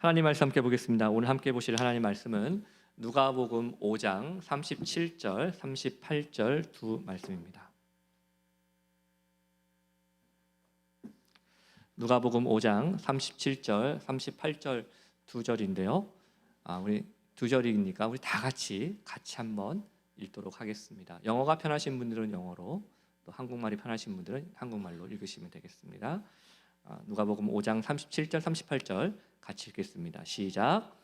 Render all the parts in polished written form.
하나님 말씀 함께 보겠습니다. 오늘 함께 보실 하나님 말씀은 누가복음 5장 37절, 38절 두 말씀입니다. 누가복음 5장 37절, 38절 두 절인데요. 우리 두 절이니까 우리 다 같이 한번 읽도록 하겠습니다. 영어가 편하신 분들은 영어로, 또 한국말이 편하신 분들은 한국말로 읽으시면 되겠습니다. 누가복음 5장 37절, 38절 같이 읽겠습니다. 시작.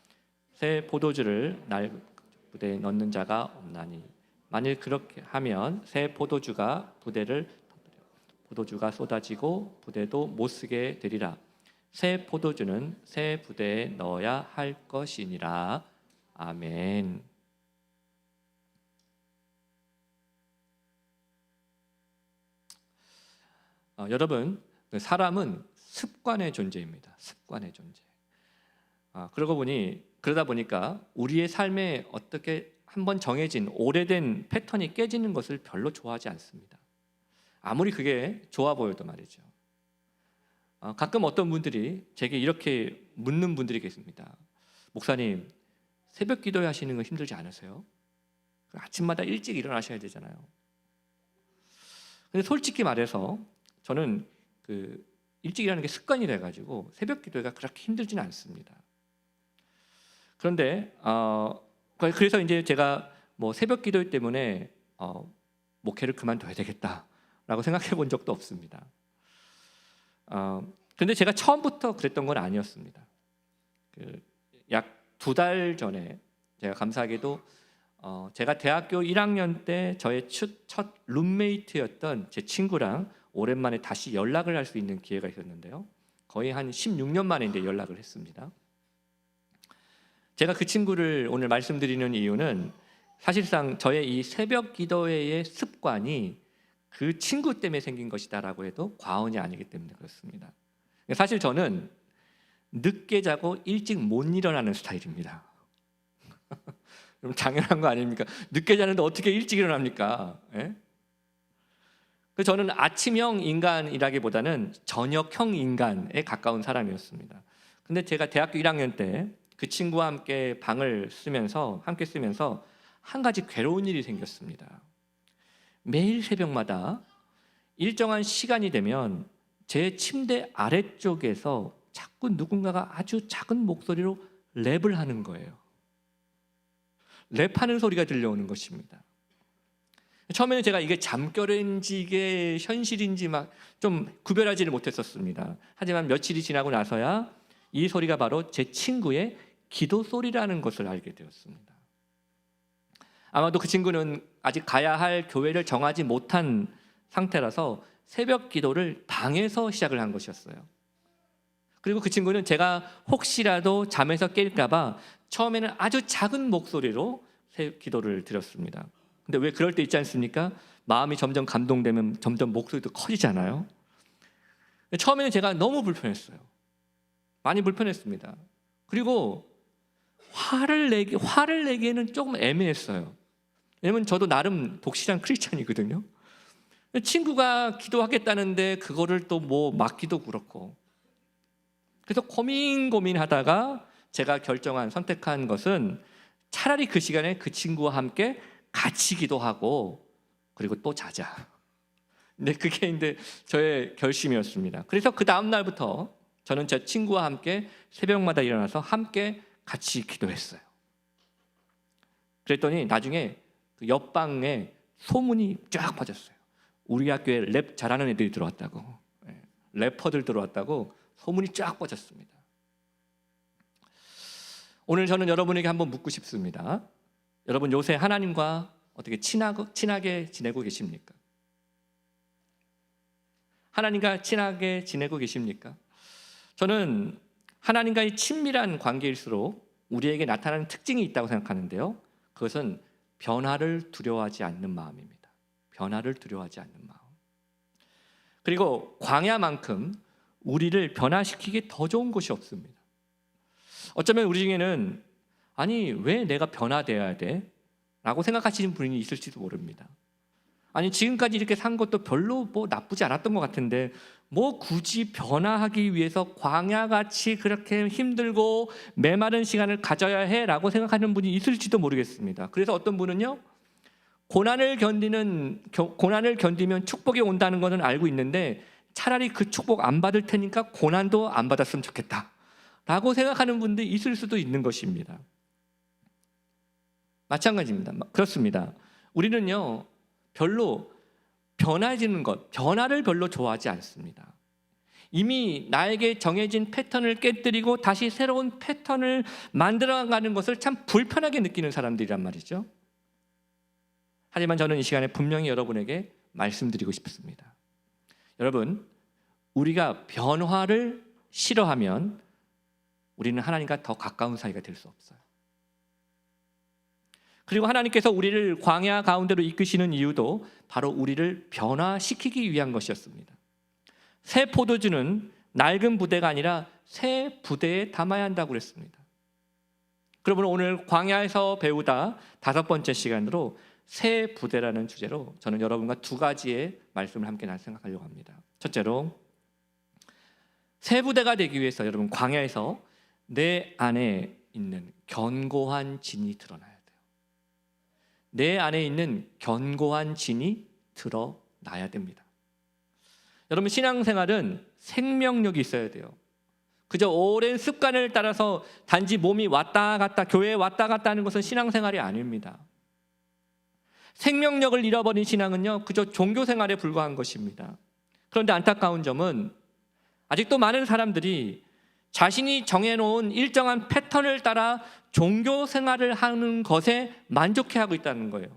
새 포도주를 날부대에 넣는 자가 없나니 만일 그렇게 하면 새 포도주가 부대를 터뜨려 포도주가 쏟아지고 부대도 못 쓰게 되리라. 새 포도주는 새 부대에 넣어야 할 것이니라. 아멘. 여러분, 사람은 습관의 존재입니다. 습관의 존재. 그러다 보니까 우리의 삶에 어떻게 한번 정해진 오래된 패턴이 깨지는 것을 별로 좋아하지 않습니다. 아무리 그게 좋아 보여도 말이죠. 가끔 어떤 분들이 제게 이렇게 묻는 분들이 계십니다. 목사님, 새벽 기도회 하시는 거 힘들지 않으세요? 아침마다 일찍 일어나셔야 되잖아요. 근데 솔직히 말해서 저는 일찍 일어나는 게 습관이 돼가지고 새벽 기도회가 그렇게 힘들지는 않습니다. 그런데 그래서 이제 제가 새벽 기도회 때문에 목회를 그만둬야 되겠다라고 생각해 본 적도 없습니다. 그런데 제가 처음부터 그랬던 건 아니었습니다. 약 2달 전에 제가 감사하게도 제가 대학교 1학년 때 저의 첫 룸메이트였던 제 친구랑 오랜만에 다시 연락을 할 수 있는 기회가 있었는데요. 거의 한 16년 만에 이제 연락을 했습니다. 제가 그 친구를 오늘 말씀드리는 이유는 사실상 저의 이 새벽 기도회의 습관이 그 친구 때문에 생긴 것이다라고 해도 과언이 아니기 때문에 그렇습니다. 사실 저는 늦게 자고 일찍 못 일어나는 스타일입니다. 그럼 당연한 거 아닙니까? 늦게 자는데 어떻게 일찍 일어납니까? 예? 그래서 저는 아침형 인간이라기보다는 저녁형 인간에 가까운 사람이었습니다. 근데 제가 대학교 1학년 때 그 친구와 함께 방을 함께 쓰면서 한 가지 괴로운 일이 생겼습니다. 매일 새벽마다 일정한 시간이 되면 제 침대 아래쪽에서 자꾸 누군가가 아주 작은 목소리로 랩을 하는 거예요. 랩하는 소리가 들려오는 것입니다. 처음에는 제가 이게 잠결인지 이게 현실인지 막 좀 구별하지를 못했었습니다. 하지만 며칠이 지나고 나서야 이 소리가 바로 제 친구의 기도 소리라는 것을 알게 되었습니다. 아마도 그 친구는 아직 가야 할 교회를 정하지 못한 상태라서 새벽 기도를 방에서 시작을 한 것이었어요. 그리고 그 친구는 제가 혹시라도 잠에서 깰까 봐 처음에는 아주 작은 목소리로 기도를 드렸습니다. 근데 왜 그럴 때 있지 않습니까? 마음이 점점 감동되면 점점 목소리도 커지잖아요. 처음에는 제가 너무 불편했어요. 많이 불편했습니다. 그리고 화를 내기에는 조금 애매했어요. 왜냐면 저도 나름 독실한 크리스찬이거든요. 친구가 기도하겠다는데 그거를 또 막기도 그렇고. 그래서 고민하다가 제가 선택한 것은 차라리 그 시간에 그 친구와 함께 같이 기도하고 그리고 또 자자. 근데 그게 이제 저의 결심이었습니다. 그래서 그 다음 날부터 저는 제 친구와 함께 새벽마다 일어나서 함께 같이 기도했어요. 그랬더니 나중에 그 옆방에 소문이 쫙 퍼졌어요. 우리 학교에 랩 잘하는 애들이 들어왔다고, 래퍼들 들어왔다고 소문이 쫙 퍼졌습니다. 오늘 저는 여러분에게 한번 묻고 싶습니다. 여러분 요새 하나님과 어떻게 친하게 지내고 계십니까? 하나님과 친하게 지내고 계십니까? 저는 하나님과의 친밀한 관계일수록 우리에게 나타나는 특징이 있다고 생각하는데요. 그것은 변화를 두려워하지 않는 마음입니다. 변화를 두려워하지 않는 마음. 그리고 광야만큼 우리를 변화시키기 더 좋은 곳이 없습니다. 어쩌면 우리 중에는 왜 내가 변화되어야 돼? 라고 생각하시는 분이 있을지도 모릅니다. 아니 지금까지 이렇게 산 것도 별로 뭐 나쁘지 않았던 것 같은데 뭐 굳이 변화하기 위해서 광야같이 그렇게 힘들고 메마른 시간을 가져야 해라고 생각하는 분이 있을지도 모르겠습니다. 그래서 어떤 분은요, 고난을 견디면 축복이 온다는 것은 알고 있는데 차라리 그 축복 안 받을 테니까 고난도 안 받았으면 좋겠다 라고 생각하는 분들이 있을 수도 있는 것입니다. 마찬가지입니다. 그렇습니다. 우리는요 별로 변화해지는 것, 변화를 별로 좋아하지 않습니다. 이미 나에게 정해진 패턴을 깨뜨리고 다시 새로운 패턴을 만들어가는 것을 참 불편하게 느끼는 사람들이란 말이죠. 하지만 저는 이 시간에 분명히 여러분에게 말씀드리고 싶습니다. 여러분, 우리가 변화를 싫어하면 우리는 하나님과 더 가까운 사이가 될 수 없어요. 그리고 하나님께서 우리를 광야 가운데로 이끄시는 이유도 바로 우리를 변화시키기 위한 것이었습니다. 새 포도주는 낡은 부대가 아니라 새 부대에 담아야 한다고 그랬습니다. 그러면 오늘 광야에서 배우다 5번째 시간으로 새 부대라는 주제로 저는 여러분과 2가지의 말씀을 함께 생각하려고 합니다. 첫째로, 새 부대가 되기 위해서 여러분 광야에서 내 안에 있는 견고한 진이 드러나야 돼요. 내 안에 있는 견고한 진이 드러나야 됩니다. 여러분, 신앙생활은 생명력이 있어야 돼요. 그저 오랜 습관을 따라서 단지 몸이 왔다 갔다, 교회에 왔다 갔다 하는 것은 신앙생활이 아닙니다. 생명력을 잃어버린 신앙은요 그저 종교생활에 불과한 것입니다. 그런데 안타까운 점은 아직도 많은 사람들이 자신이 정해놓은 일정한 패턴을 따라 종교생활을 하는 것에 만족해하고 있다는 거예요.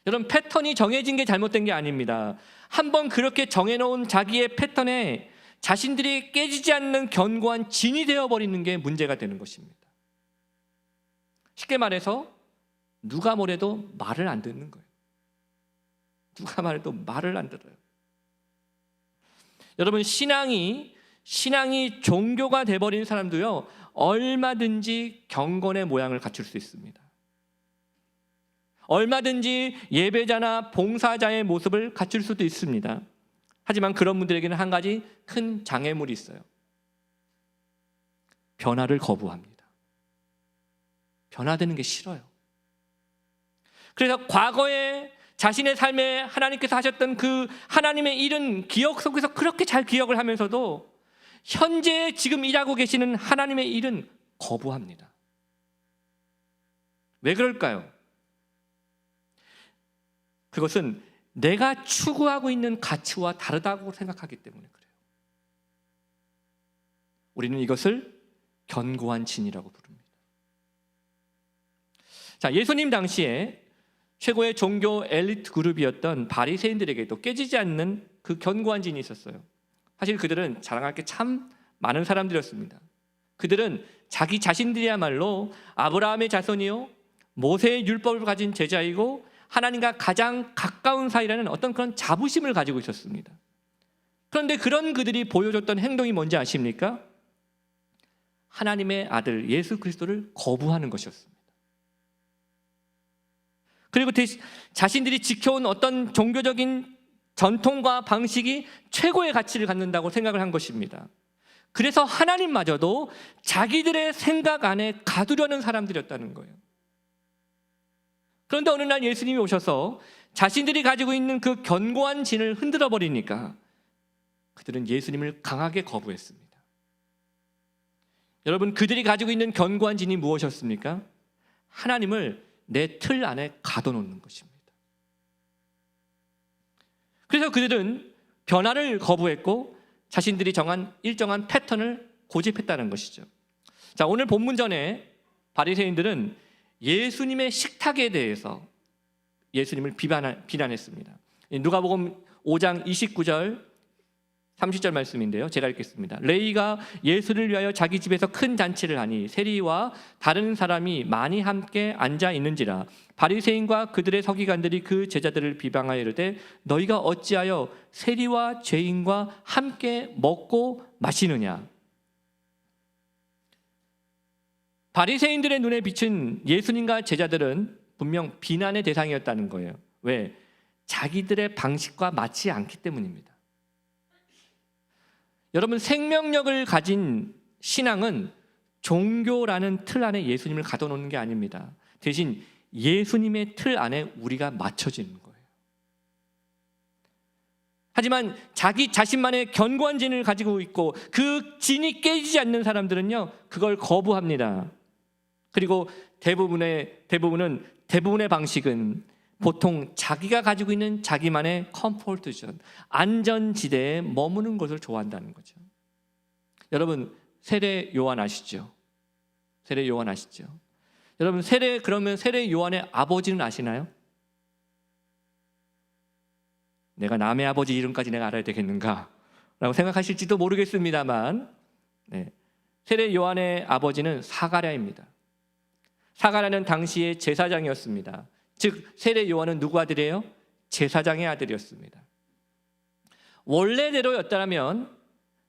여러분, 패턴이 정해진 게 잘못된 게 아닙니다. 한번 그렇게 정해놓은 자기의 패턴에 자신들이 깨지지 않는 견고한 진이 되어버리는 게 문제가 되는 것입니다. 쉽게 말해서 누가 뭐래도 말을 안 듣는 거예요. 누가 말해도 말을 안 들어요. 여러분, 신앙이 종교가 돼버린 사람도요 얼마든지 경건의 모양을 갖출 수 있습니다. 얼마든지 예배자나 봉사자의 모습을 갖출 수도 있습니다. 하지만 그런 분들에게는 한 가지 큰 장애물이 있어요. 변화를 거부합니다. 변화되는 게 싫어요. 그래서 과거에 자신의 삶에 하나님께서 하셨던 그 하나님의 일은 기억 속에서 그렇게 잘 기억을 하면서도 현재 지금 일하고 계시는 하나님의 일은 거부합니다. 왜 그럴까요? 그것은 내가 추구하고 있는 가치와 다르다고 생각하기 때문에 그래요. 우리는 이것을 견고한 진이라고 부릅니다. 자, 예수님 당시에 최고의 종교 엘리트 그룹이었던 바리새인들에게도 깨지지 않는 그 견고한 진이 있었어요. 사실 그들은 자랑할 게 참 많은 사람들이었습니다. 그들은 자기 자신들이야말로 아브라함의 자손이요 모세의 율법을 가진 제자이고 하나님과 가장 가까운 사이라는 어떤 그런 자부심을 가지고 있었습니다. 그런데 그런 그들이 보여줬던 행동이 뭔지 아십니까? 하나님의 아들 예수 그리스도를 거부하는 것이었습니다. 그리고 자신들이 지켜온 어떤 종교적인 전통과 방식이 최고의 가치를 갖는다고 생각을 한 것입니다. 그래서 하나님마저도 자기들의 생각 안에 가두려는 사람들이었다는 거예요. 그런데 어느 날 예수님이 오셔서 자신들이 가지고 있는 그 견고한 진을 흔들어 버리니까 그들은 예수님을 강하게 거부했습니다. 여러분, 그들이 가지고 있는 견고한 진이 무엇이었습니까? 하나님을 내 틀 안에 가둬놓는 것입니다. 그래서 그들은 변화를 거부했고 자신들이 정한 일정한 패턴을 고집했다는 것이죠. 자, 오늘 본문 전에 바리새인들은 예수님의 식탁에 대해서 예수님을 비난했습니다. 누가복음 5장 29절 30절 말씀인데요, 제가 읽겠습니다. 레위가 예수를 위하여 자기 집에서 큰 잔치를 하니 세리와 다른 사람이 많이 함께 앉아 있는지라 바리새인과 그들의 서기관들이 그 제자들을 비방하여 이르되 너희가 어찌하여 세리와 죄인과 함께 먹고 마시느냐. 바리새인들의 눈에 비친 예수님과 제자들은 분명 비난의 대상이었다는 거예요. 왜? 자기들의 방식과 맞지 않기 때문입니다. 여러분, 생명력을 가진 신앙은 종교라는 틀 안에 예수님을 가둬놓는 게 아닙니다. 대신 예수님의 틀 안에 우리가 맞춰지는 거예요. 하지만 자기 자신만의 견고한 진을 가지고 있고 그 진이 깨지지 않는 사람들은요, 그걸 거부합니다. 그리고 대부분의 방식은 보통 자기가 가지고 있는 자기만의 컴포트 존, 안전지대에 머무는 것을 좋아한다는 거죠. 여러분, 세례 요한 아시죠? 세례 요한 아시죠? 여러분, 그러면 세례 요한의 아버지는 아시나요? 내가 남의 아버지 이름까지 내가 알아야 되겠는가? 라고 생각하실지도 모르겠습니다만, 세례 요한의 아버지는 사가랴입니다. 사가랴는 당시의 제사장이었습니다. 즉 세례 요한은 누구 아들이에요? 제사장의 아들이었습니다. 원래대로였다면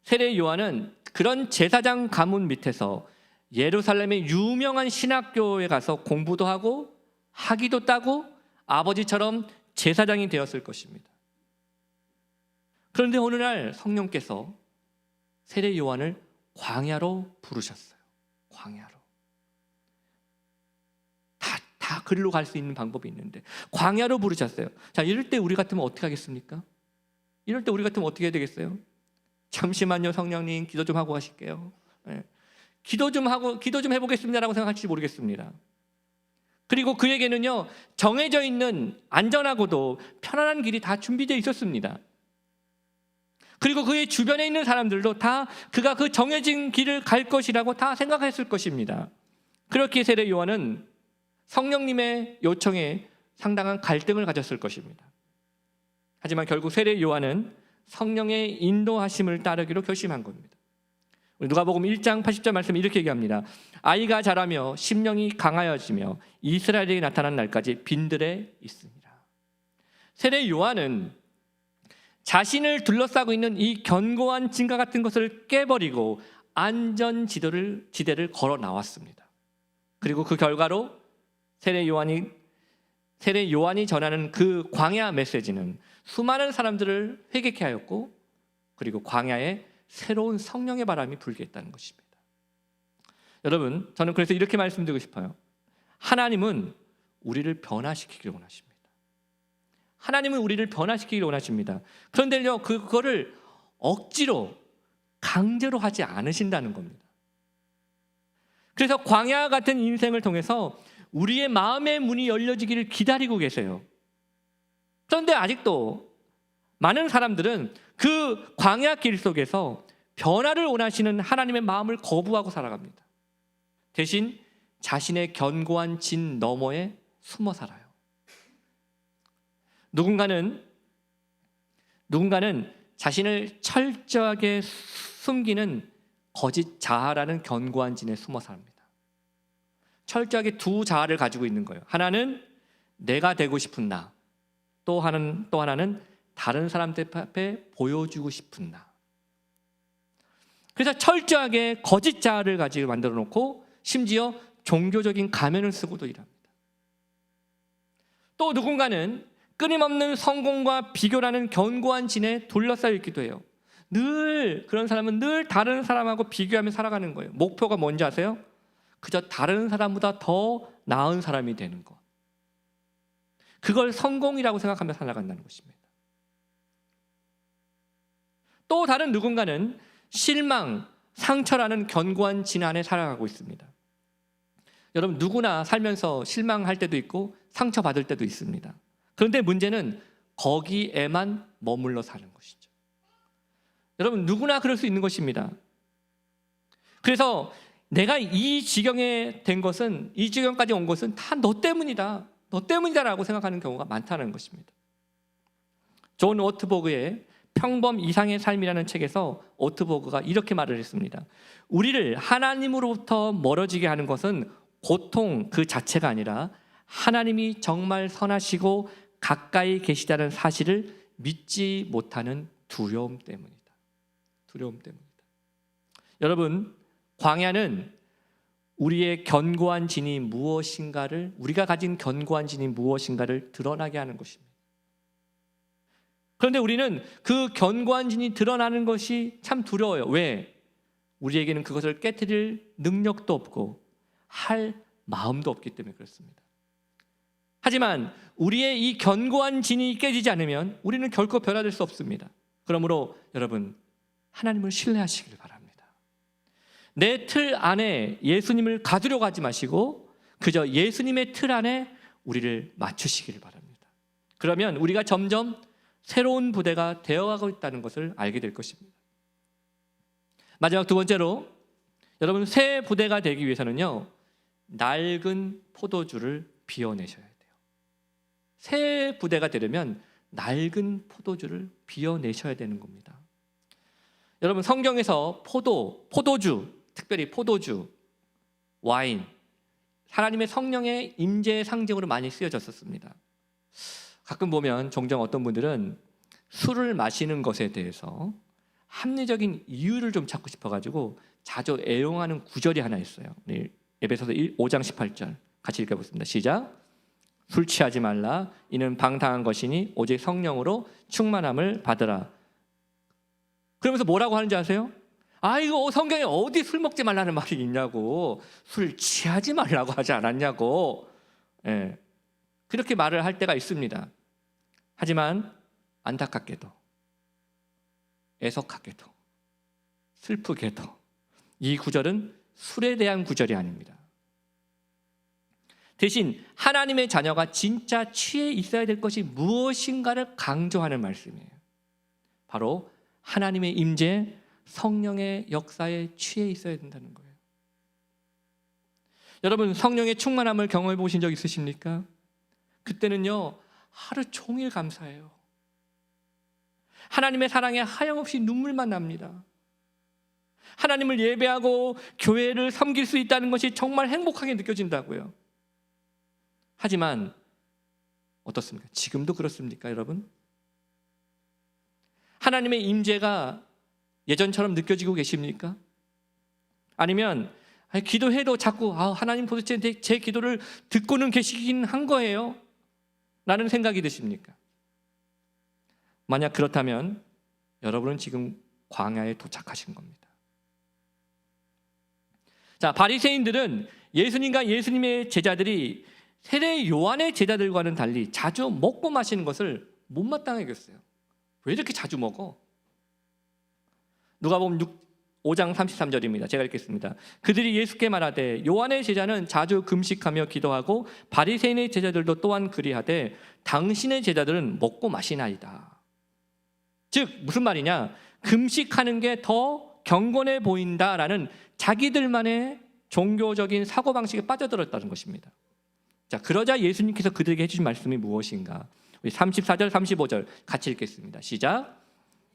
세례 요한은 그런 제사장 가문 밑에서 예루살렘의 유명한 신학교에 가서 공부도 하고 학위도 따고 아버지처럼 제사장이 되었을 것입니다. 그런데 어느 날 성령께서 세례 요한을 광야로 부르셨어요. 광야로. 다 그리로 갈 수 있는 방법이 있는데 광야로 부르셨어요. 자, 이럴 때 우리 같으면 어떻게 하겠습니까? 이럴 때 우리 같으면 어떻게 해야 되겠어요? 잠시만요, 성령님, 기도 좀 하고 하실게요. 기도 좀 해보겠습니다라고 생각할지 모르겠습니다. 그리고 그에게는요, 정해져 있는 안전하고도 편안한 길이 다 준비되어 있었습니다. 그리고 그의 주변에 있는 사람들도 다 그가 그 정해진 길을 갈 것이라고 다 생각했을 것입니다. 그렇게 세례 요한은 성령님의 요청에 상당한 갈등을 가졌을 것입니다. 하지만 결국 세례 요한은 성령의 인도하심을 따르기로 결심한 겁니다. 누가복음 1장 80절 말씀이 이렇게 얘기합니다. 아이가 자라며 심령이 강하여지며 이스라엘에게 나타난 날까지 빈들에 있으니라. 세례 요한은 자신을 둘러싸고 있는 이 견고한 진과 같은 것을 깨버리고 안전지대를 걸어 나왔습니다. 그리고 그 결과로 세례 요한이 전하는 그 광야 메시지는 수많은 사람들을 회개케 하였고, 그리고 광야에 새로운 성령의 바람이 불게 했다는 것입니다. 여러분, 저는 그래서 이렇게 말씀드리고 싶어요. 하나님은 우리를 변화시키기를 원하십니다. 하나님은 우리를 변화시키기를 원하십니다. 그런데요, 그거를 억지로 강제로 하지 않으신다는 겁니다. 그래서 광야 같은 인생을 통해서 우리의 마음의 문이 열려지기를 기다리고 계세요. 그런데 아직도 많은 사람들은 그 광야 길 속에서 변화를 원하시는 하나님의 마음을 거부하고 살아갑니다. 대신 자신의 견고한 진 너머에 숨어 살아요. 누군가는 자신을 철저하게 숨기는 거짓 자아라는 견고한 진에 숨어 삽니다. 철저하게 두 자아를 가지고 있는 거예요. 하나는 내가 되고 싶은 나, 또 하나는 다른 사람들 앞에 보여주고 싶은 나. 그래서 철저하게 거짓 자아를 가지고 만들어 놓고 심지어 종교적인 가면을 쓰고도 일합니다. 또 누군가는 끊임없는 성공과 비교라는 견고한 진에 둘러싸여 있기도 해요. 그런 사람은 늘 다른 사람하고 비교하며 살아가는 거예요. 목표가 뭔지 아세요? 그저 다른 사람보다 더 나은 사람이 되는 것. 그걸 성공이라고 생각하며 살아간다는 것입니다. 또 다른 누군가는 실망, 상처라는 견고한 진 안에 살아가고 있습니다. 여러분, 누구나 살면서 실망할 때도 있고 상처받을 때도 있습니다. 그런데 문제는 거기에만 머물러 사는 것이죠. 여러분, 누구나 그럴 수 있는 것입니다. 그래서 내가 이 지경까지 온 것은 다 너 때문이다라고 생각하는 경우가 많다는 것입니다. 존 오트버그의 평범 이상의 삶이라는 책에서 오트버그가 이렇게 말을 했습니다. 우리를 하나님으로부터 멀어지게 하는 것은 고통 그 자체가 아니라 하나님이 정말 선하시고 가까이 계시다는 사실을 믿지 못하는 두려움 때문이다. 두려움 때문이다. 여러분, 광야는 우리의 견고한 진이 무엇인가를, 우리가 가진 견고한 진이 무엇인가를 드러나게 하는 것입니다. 그런데 우리는 그 견고한 진이 드러나는 것이 참 두려워요. 왜? 우리에게는 그것을 깨트릴 능력도 없고 할 마음도 없기 때문에 그렇습니다. 하지만 우리의 이 견고한 진이 깨지지 않으면 우리는 결코 변화될 수 없습니다. 그러므로 여러분, 하나님을 신뢰하시길 바랍니다. 내 틀 안에 예수님을 가두려고 하지 마시고 그저 예수님의 틀 안에 우리를 맞추시기를 바랍니다. 그러면 우리가 점점 새로운 부대가 되어가고 있다는 것을 알게 될 것입니다. 마지막 두 번째로, 여러분, 새 부대가 되기 위해서는요, 낡은 포도주를 비워내셔야 돼요. 새 부대가 되려면 낡은 포도주를 비워내셔야 되는 겁니다. 여러분, 성경에서 포도주, 특별히 포도주, 와인, 하나님의 성령의 임재의 상징으로 많이 쓰여졌었습니다. 가끔 보면 종종 어떤 분들은 술을 마시는 것에 대해서 합리적인 이유를 좀 찾고 싶어가지고 자주 애용하는 구절이 하나 있어요. 에베소서 5장 18절 같이 읽어보겠습니다. 시작. 술 취하지 말라. 이는 방탕한 것이니 오직 성령으로 충만함을 받으라. 그러면서 뭐라고 하는지 아세요? 이거 성경에 어디 술 먹지 말라는 말이 있냐고, 술 취하지 말라고 하지 않았냐고, 그렇게 말을 할 때가 있습니다. 하지만 안타깝게도, 애석하게도, 슬프게도 이 구절은 술에 대한 구절이 아닙니다. 대신 하나님의 자녀가 진짜 취해 있어야 될 것이 무엇인가를 강조하는 말씀이에요. 바로 하나님의 임재, 성령의 역사에 취해 있어야 된다는 거예요. 여러분, 성령의 충만함을 경험해 보신 적 있으십니까? 그때는요, 하루 종일 감사해요. 하나님의 사랑에 하염없이 눈물만 납니다. 하나님을 예배하고 교회를 섬길 수 있다는 것이 정말 행복하게 느껴진다고요. 하지만 어떻습니까? 지금도 그렇습니까, 여러분? 하나님의 임재가 예전처럼 느껴지고 계십니까? 아니면 기도해도 자꾸 하나님 도대체 제 기도를 듣고는 계시긴 한 거예요? 라는 생각이 드십니까? 만약 그렇다면 여러분은 지금 광야에 도착하신 겁니다. 자, 바리새인들은 예수님과 예수님의 제자들이 세례 요한의 제자들과는 달리 자주 먹고 마시는 것을 못마땅하게 여겼어요. 왜 이렇게 자주 먹어? 누가복음 5장 33절입니다. 제가 읽겠습니다. 그들이 예수께 말하되 요한의 제자는 자주 금식하며 기도하고 바리새인의 제자들도 또한 그리하되 당신의 제자들은 먹고 마시나이다. 즉 무슨 말이냐? 금식하는 게 더 경건해 보인다라는 자기들만의 종교적인 사고방식에 빠져들었다는 것입니다. 자, 그러자 예수님께서 그들에게 해주신 말씀이 무엇인가? 우리 34절 35절 같이 읽겠습니다. 시작.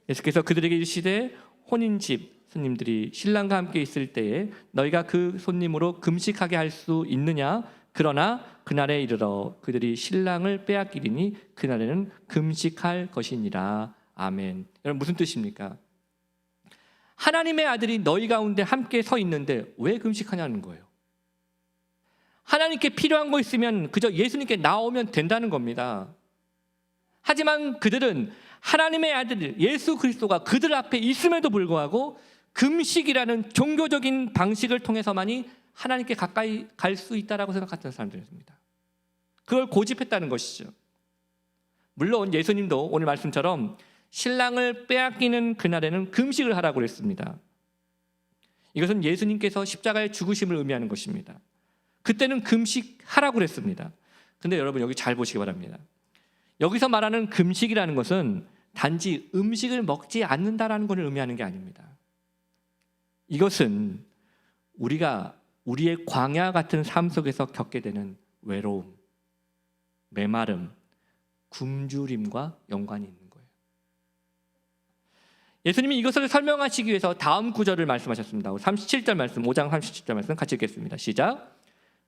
예수께서 그들에게 이르시되 혼인집 손님들이 신랑과 함께 있을 때에 너희가 그 손님으로 금식하게 할 수 있느냐? 그러나 그날에 이르러 그들이 신랑을 빼앗기리니 그날에는 금식할 것이니라. 아멘. 여러분, 무슨 뜻입니까? 하나님의 아들이 너희 가운데 함께 서 있는데 왜 금식하냐는 거예요. 하나님께 필요한 거 있으면 그저 예수님께 나오면 된다는 겁니다. 하지만 그들은 하나님의 아들 예수 그리스도가 그들 앞에 있음에도 불구하고 금식이라는 종교적인 방식을 통해서만이 하나님께 가까이 갈 수 있다라고 생각했던 사람들입니다. 그걸 고집했다는 것이죠. 물론 예수님도 오늘 말씀처럼 신랑을 빼앗기는 그날에는 금식을 하라고 그랬습니다. 이것은 예수님께서 십자가의 죽으심을 의미하는 것입니다. 그때는 금식하라고 그랬습니다. 근데 여러분 여기 잘 보시기 바랍니다. 여기서 말하는 금식이라는 것은 단지 음식을 먹지 않는다라는 것을 의미하는 게 아닙니다. 이것은 우리가 우리의 광야 같은 삶 속에서 겪게 되는 외로움, 메마름, 굶주림과 연관이 있는 거예요. 예수님이 이것을 설명하시기 위해서 다음 구절을 말씀하셨습니다. 37절 말씀, 5장 37절 말씀 같이 읽겠습니다. 시작.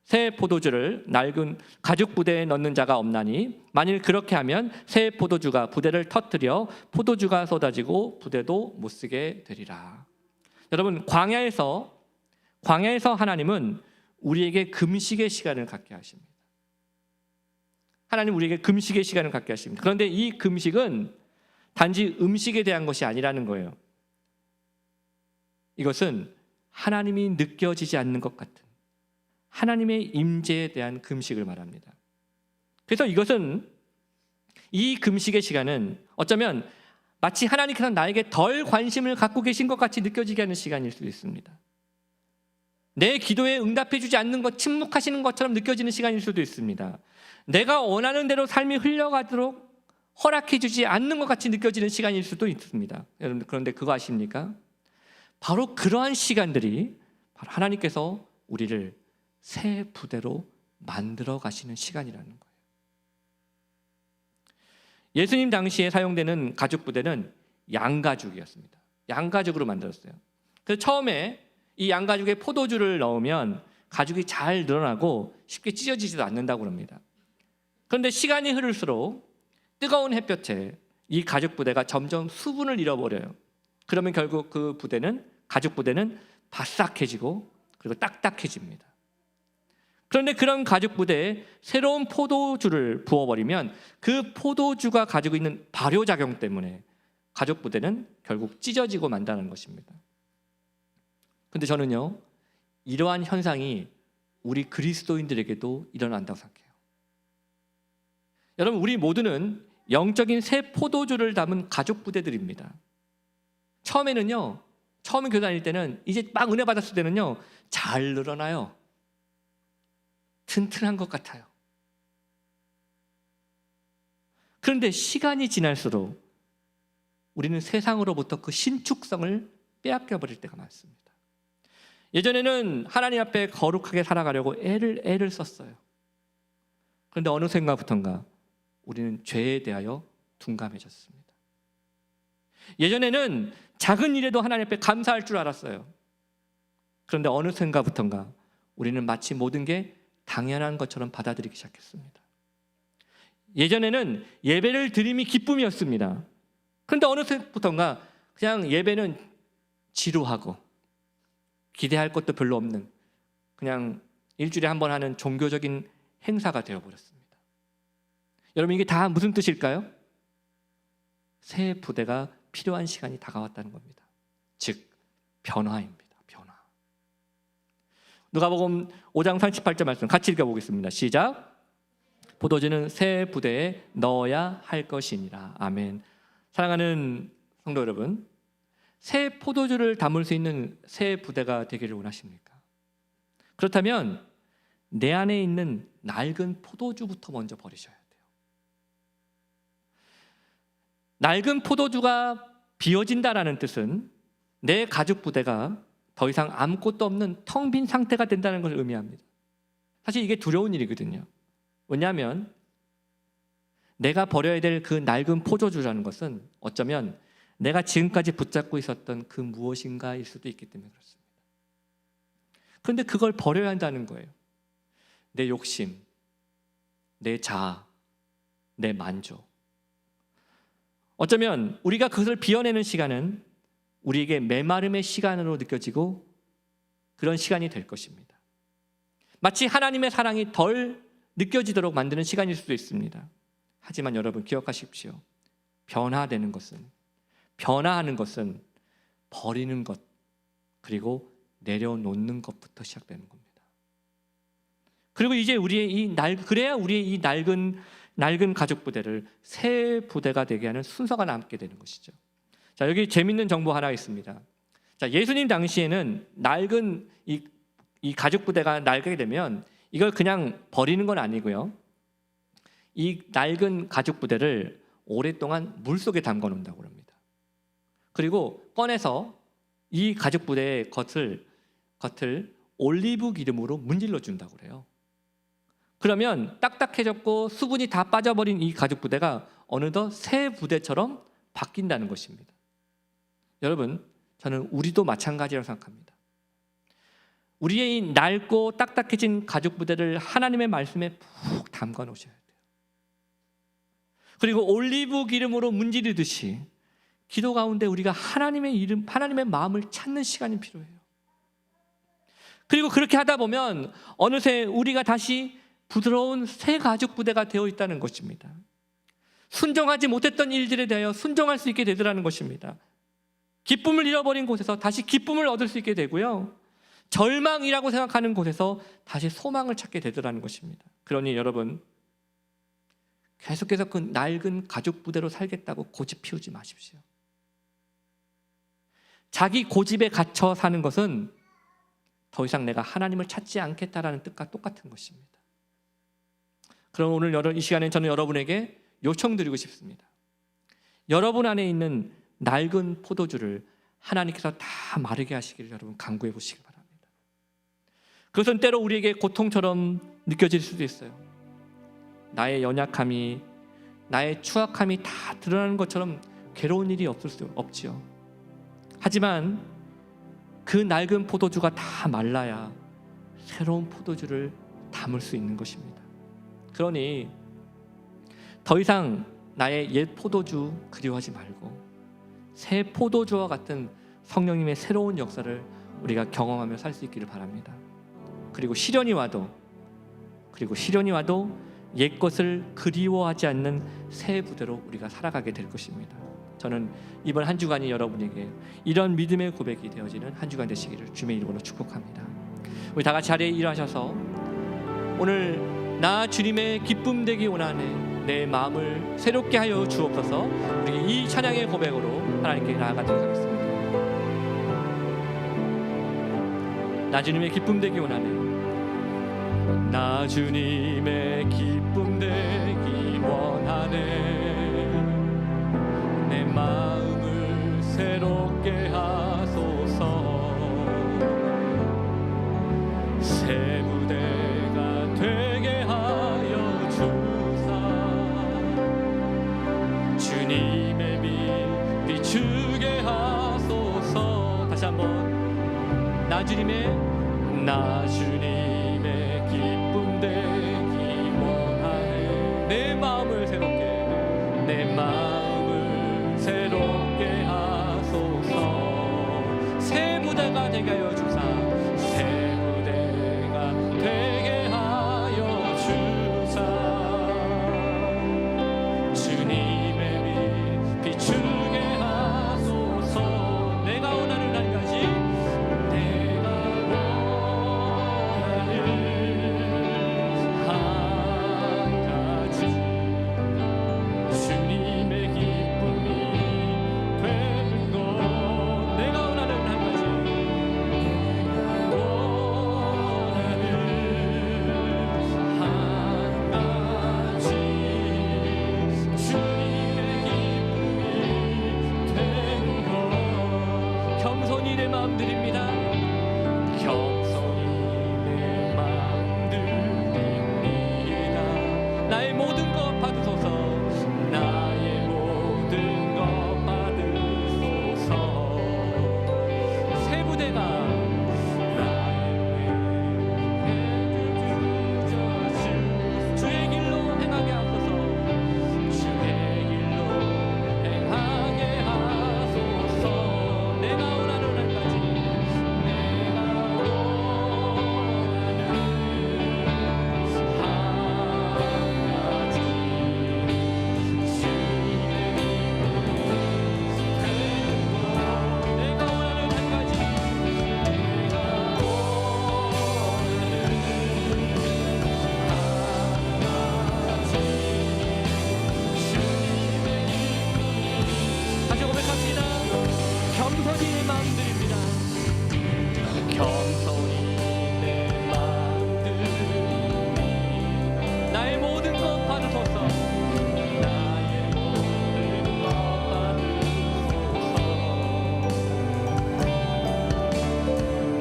새 포도주를 낡은 가죽 부대에 넣는 자가 없나니 만일 그렇게 하면 새 포도주가 부대를 터뜨려 포도주가 쏟아지고 부대도 못 쓰게 되리라. 여러분, 광야에서 하나님은 우리에게 금식의 시간을 갖게 하십니다. 하나님 우리에게 금식의 시간을 갖게 하십니다. 그런데 이 금식은 단지 음식에 대한 것이 아니라는 거예요. 이것은 하나님이 느껴지지 않는 것 같은 하나님의 임재에 대한 금식을 말합니다. 그래서 이 금식의 시간은 어쩌면 마치 하나님께서 나에게 덜 관심을 갖고 계신 것 같이 느껴지게 하는 시간일 수도 있습니다. 내 기도에 응답해 주지 않는 것, 침묵하시는 것처럼 느껴지는 시간일 수도 있습니다. 내가 원하는 대로 삶이 흘러가도록 허락해 주지 않는 것 같이 느껴지는 시간일 수도 있습니다. 여러분, 그런데 그거 아십니까? 바로 그러한 시간들이 바로 하나님께서 우리를 새 부대로 만들어 가시는 시간이라는 거예요. 예수님 당시에 사용되는 가죽 부대는 양가죽이었습니다. 양가죽으로 만들었어요. 그래서 처음에 이 양가죽에 포도주를 넣으면 가죽이 잘 늘어나고 쉽게 찢어지지도 않는다고 합니다. 그런데 시간이 흐를수록 뜨거운 햇볕에 이 가죽 부대가 점점 수분을 잃어버려요. 그러면 결국 그 가죽 부대는 바싹해지고 그리고 딱딱해집니다. 그런데 그런 가죽 부대에 새로운 포도주를 부어버리면 그 포도주가 가지고 있는 발효작용 때문에 가죽 부대는 결국 찢어지고 만다는 것입니다. 근데 저는요, 이러한 현상이 우리 그리스도인들에게도 일어난다고 생각해요. 여러분, 우리 모두는 영적인 새 포도주를 담은 가죽 부대들입니다. 처음에 교회 다닐 때는, 이제 막 은혜 받았을 때는요, 잘 늘어나요. 튼튼한 것 같아요. 그런데 시간이 지날수록 우리는 세상으로부터 그 신축성을 빼앗겨 버릴 때가 많습니다. 예전에는 하나님 앞에 거룩하게 살아가려고 애를 썼어요. 그런데 어느 순간부터인가 우리는 죄에 대하여 둔감해졌습니다. 예전에는 작은 일에도 하나님 앞에 감사할 줄 알았어요. 그런데 어느 순간부터인가 우리는 마치 모든 게 당연한 것처럼 받아들이기 시작했습니다. 예전에는 예배를 드림이 기쁨이었습니다. 그런데 어느 순간부터인가 그냥 예배는 지루하고 기대할 것도 별로 없는 그냥 일주일에 한 번 하는 종교적인 행사가 되어버렸습니다. 여러분, 이게 다 무슨 뜻일까요? 새 부대가 필요한 시간이 다가왔다는 겁니다. 즉 변화입니다. 변화. 누가복음 5장 38절 말씀 같이 읽어보겠습니다. 시작. 포도주는 새 부대에 넣어야 할 것이니라. 아멘. 사랑하는 성도 여러분, 새 포도주를 담을 수 있는 새 부대가 되기를 원하십니까? 그렇다면 내 안에 있는 낡은 포도주부터 먼저 버리셔야 돼요. 낡은 포도주가 비워진다라는 뜻은 내 가죽 부대가 더 이상 아무것도 없는 텅 빈 상태가 된다는 걸 의미합니다. 사실 이게 두려운 일이거든요. 왜냐하면 내가 버려야 될 그 낡은 포도주라는 것은 어쩌면 내가 지금까지 붙잡고 있었던 그 무엇인가일 수도 있기 때문에 그렇습니다. 그런데 그걸 버려야 한다는 거예요. 내 욕심, 내 자아, 내 만족. 어쩌면 우리가 그것을 비워내는 시간은 우리에게 메마름의 시간으로 느껴지고 그런 시간이 될 것입니다. 마치 하나님의 사랑이 덜 느껴지도록 만드는 시간일 수도 있습니다. 하지만 여러분 기억하십시오. 변화하는 것은 버리는 것 그리고 내려놓는 것부터 시작되는 겁니다. 그리고 이제 그래야 우리의 이 낡은 가죽 부대를 새 부대가 되게 하는 순서가 남게 되는 것이죠. 자, 여기 재밌는 정보 하나 있습니다. 자, 예수님 당시에는 낡은 이 가죽 부대가 낡게 되면 이걸 그냥 버리는 건 아니고요. 이 낡은 가죽 부대를 오랫동안 물 속에 담가 놓는다고 합니다. 그리고 꺼내서 이 가죽 부대의 겉을 올리브 기름으로 문질러 준다고 그래요. 그러면 딱딱해졌고 수분이 다 빠져버린 이 가죽 부대가 어느덧 새 부대처럼 바뀐다는 것입니다. 여러분, 저는 우리도 마찬가지라고 생각합니다. 우리의 이 낡고 딱딱해진 가죽 부대를 하나님의 말씀에 푹 담가 놓으셔야 돼요. 그리고 올리브 기름으로 문지르듯이 기도 가운데 우리가 하나님의 마음을 찾는 시간이 필요해요. 그리고 그렇게 하다 보면 어느새 우리가 다시 부드러운 새 가죽 부대가 되어 있다는 것입니다. 순종하지 못했던 일들에 대하여 순종할 수 있게 되더라는 것입니다. 기쁨을 잃어버린 곳에서 다시 기쁨을 얻을 수 있게 되고요, 절망이라고 생각하는 곳에서 다시 소망을 찾게 되더라는 것입니다. 그러니 여러분, 계속해서 그 낡은 가죽 부대로 살겠다고 고집 피우지 마십시오. 자기 고집에 갇혀 사는 것은 더 이상 내가 하나님을 찾지 않겠다라는 뜻과 똑같은 것입니다. 그럼 오늘 이 시간에 저는 여러분에게 요청드리고 싶습니다. 여러분 안에 있는 낡은 포도주를 하나님께서 다 마르게 하시기를 여러분 간구해 보시기 바랍니다. 그것은 때로 우리에게 고통처럼 느껴질 수도 있어요. 나의 연약함이, 나의 추악함이 다 드러나는 것처럼 괴로운 일이 없을 수 없지요. 하지만 그 낡은 포도주가 다 말라야 새로운 포도주를 담을 수 있는 것입니다. 그러니 더 이상 나의 옛 포도주 그리워하지 말고 새 포도주와 같은 성령님의 새로운 역사를 우리가 경험하며 살 수 있기를 바랍니다. 그리고 시련이 와도 옛 것을 그리워하지 않는 새 부대로 우리가 살아가게 될 것입니다. 저는 이번 한 주간이 여러분에게 이런 믿음의 고백이 되어지는 한 주간 되시기를 주님의 이름으로 축복합니다. 우리 다 같이 자리에 일어나셔서 오늘 나 주님의 기쁨 되기 원하네, 내 마음을 새롭게 하여 주옵소서. 우리 이 찬양의 고백으로 하나님께 나아가도록 하겠습니다. 나 주님의 기쁨 되기 원하네, 나 주님의 기쁨 되기 원하네, 내 마음을 새롭게 하소서. 새 부대가 되게 하여 주사, 주님의 빛 비추게 하소서. 다시 한번, 나 주님의 기쁨 되기 원하네, 내 마음을 새롭게 하소서. 새 부대가 되게 하여 주사, 새 부대가 되게 하여 주사, 주님의 빛 비추게 하소서. 내가 원하는 한 가지, 내가 원하는 한 가지, 주님의 기쁨이 되는 것. 내가 원하는 한 가지, 원하는 한 가지, 주님의 기쁨이 되는 것. 겸손히 내 마음 드립니다. 겸손히 내 마음 드립니다. 나의 모든 것 받으소서, 나의 모든 것 받으소서. 새 부대가 주의 길로 행하게 하소서, 주의 길로 행하게 하소서. 내가 원하는 한 가지, 내가 원하는 한 가지, 주님의 내가 원하는 한 가지, 내가 원하는 다시 고백합니다. 겸손히 내 마음 드립니다. 겸손히 내 마음 드립니다. 나의 모든 것 받으소서, 나의 모든 것 받으소서.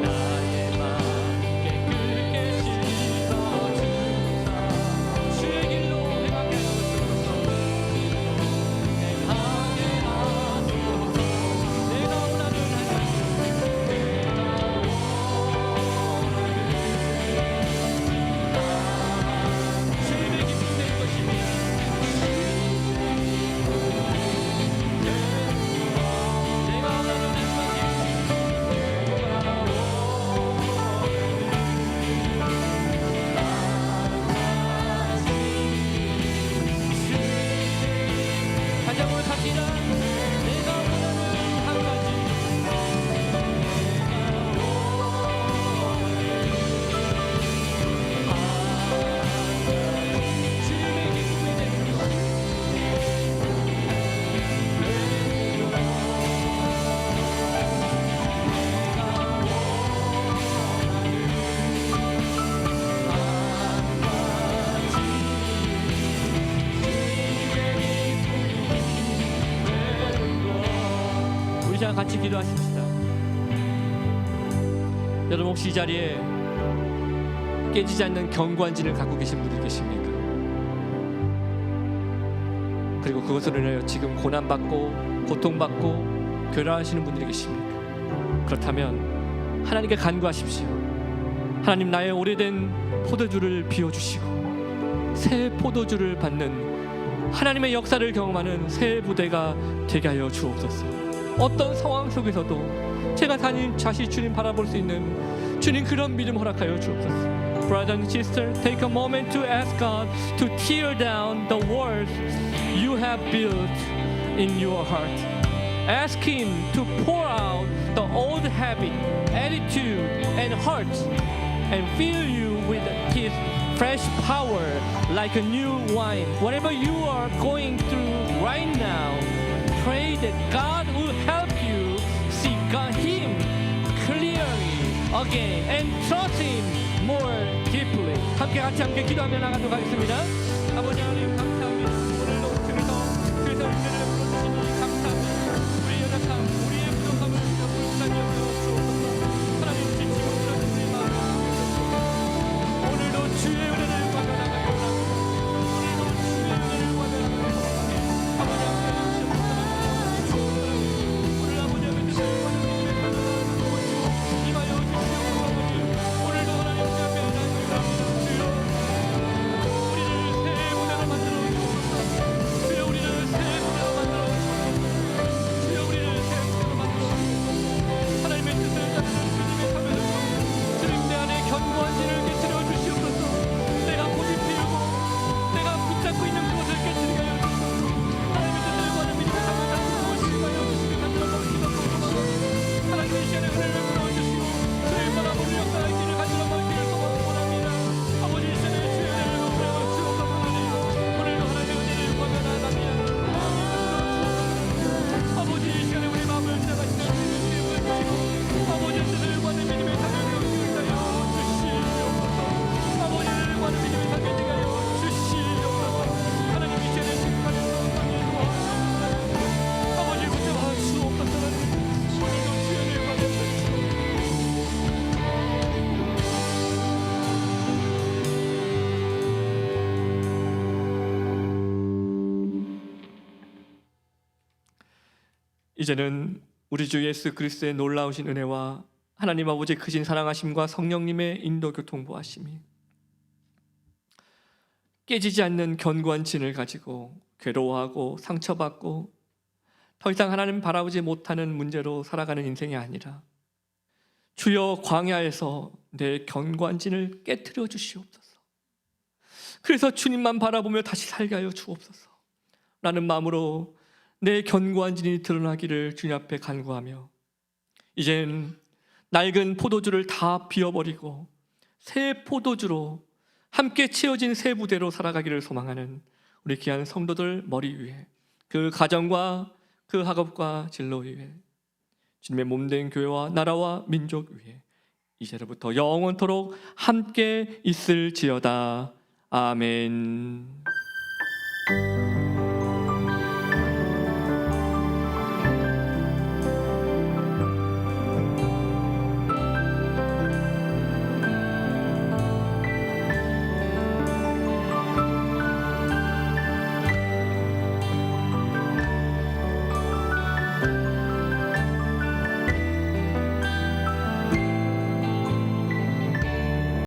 나의 마음 깨끗게 씻어주사, 주의 길로 행하게 하소서, 행하게 하소서. 내가 원하는 한 가지, 우리 시간 같이 기도하십시다. 여러분 혹시 이 자리에 깨지지 않는 견고한 진을 갖고 계신 분들 계십니까? 그리고 그것으로 인하여 지금 고난받고 고통받고 괴로워하시는 분들이 계십니까? 그렇다면 하나님께 간구하십시오. 하나님, 나의 오래된 포도주를 비워주시고 새 포도주를 받는 하나님의 역사를 경험하는 새 부대가 되게 하여 주옵소서. 어떤 상황 속에서도 제가 다시 주님 바라볼 수 있는 주님 그런 믿음 허락하여 주옵소서. Brother and sister, take a moment to ask God to tear down the walls you have built in your heart. Ask Him to pour out the old habit, attitude, and heart, and fill you with His fresh power like a new wine. Whatever you are going through right now, pray that God will help you see Him clearly again and trust Him more deeply. 함께 기도하며 나가도록 하겠습니다. 아버지 하나님 감사합니다. 오늘도 그래서 은혜를 불러주시니 감사합니다. 우리의 연약함, 우리의 부족함을 불쌍히 여겨주옵소서. 하나님 지치고 쓰러진 우리의 마음을 주옵소서. 오늘도 주의 은혜를 구하며 나가기 원합니다. 오늘도 주의 은혜를 구하며 나가기 원합니다. 아버지 하나님 오늘 아버지 하나님 뜻을 구하며 임하여 주시옵소서. 아버지 오늘도 하나님 그 앞에 나가기 원합니다. 주여 우리를 새 모델로 만들어 주옵소서. 주여 우리를 새 모델로 만들어 주옵소서. 주여 우리를 새 모델로 만들어 주옵소서. 하나님의 뜻을 따르는 주님의 사명을 주님 내 안에 견고한 진을 깨뜨려 주시옵소서. 내가 고집 피우고 내가 붙잡고 있는 그것을 깨뜨리게 하여 주옵소서. 하나님의 뜻을 구하는 믿음의 사명을 무엇인가 하여 주시기 간절한 마음을 기도하옵소서. 하나님의 이 시간에 은혜를 부어주시고 주의 바라보는 역사의 길을 간절한 마음을 기도하옵소서. 원합니다. 아버지 이 시간에 주의 은혜를 베풀어 주옵소서. 하나님 오늘도 하나님의 은혜를 구하며 나아갑니다. 아버지 이 시간에 우리 마음을 시작하시는 주님의 기회를 주시고 아버지의 뜻을 구하는 믿음의 사명을 기울여 주시옵소서. 아버지를 구하는 믿음의 사명을 기울여 주시옵소서. 하나님 이 시간에 지금까지 성령님 도와주옵소서. 아버지 붙잡아 주옵소서. 오늘도 주의 은혜를 구하며 이제는 우리 주 예수 그리스도의 놀라우신 은혜와 하나님 아버지의 크신 사랑하심과 성령님의 인도 교통보하심이 깨지지 않는 견고한 진을 가지고 괴로워하고 상처받고 더 이상 하나님 바라보지 못하는 문제로 살아가는 인생이 아니라 주여 광야에서 내 견고한 진을 깨트려 주시옵소서. 그래서 주님만 바라보며 다시 살게 하여 주옵소서 라는 마음으로 내 견고한 진이 드러나기를 주님 앞에 간구하며 이젠 낡은 포도주를 다 비워버리고 새 포도주로 함께 채워진 새 부대로 살아가기를 소망하는 우리 귀한 성도들 머리 위에 그 가정과 그 학업과 진로 위에 주님의 몸된 교회와 나라와 민족 위에 이제로부터 영원토록 함께 있을지어다. 아멘.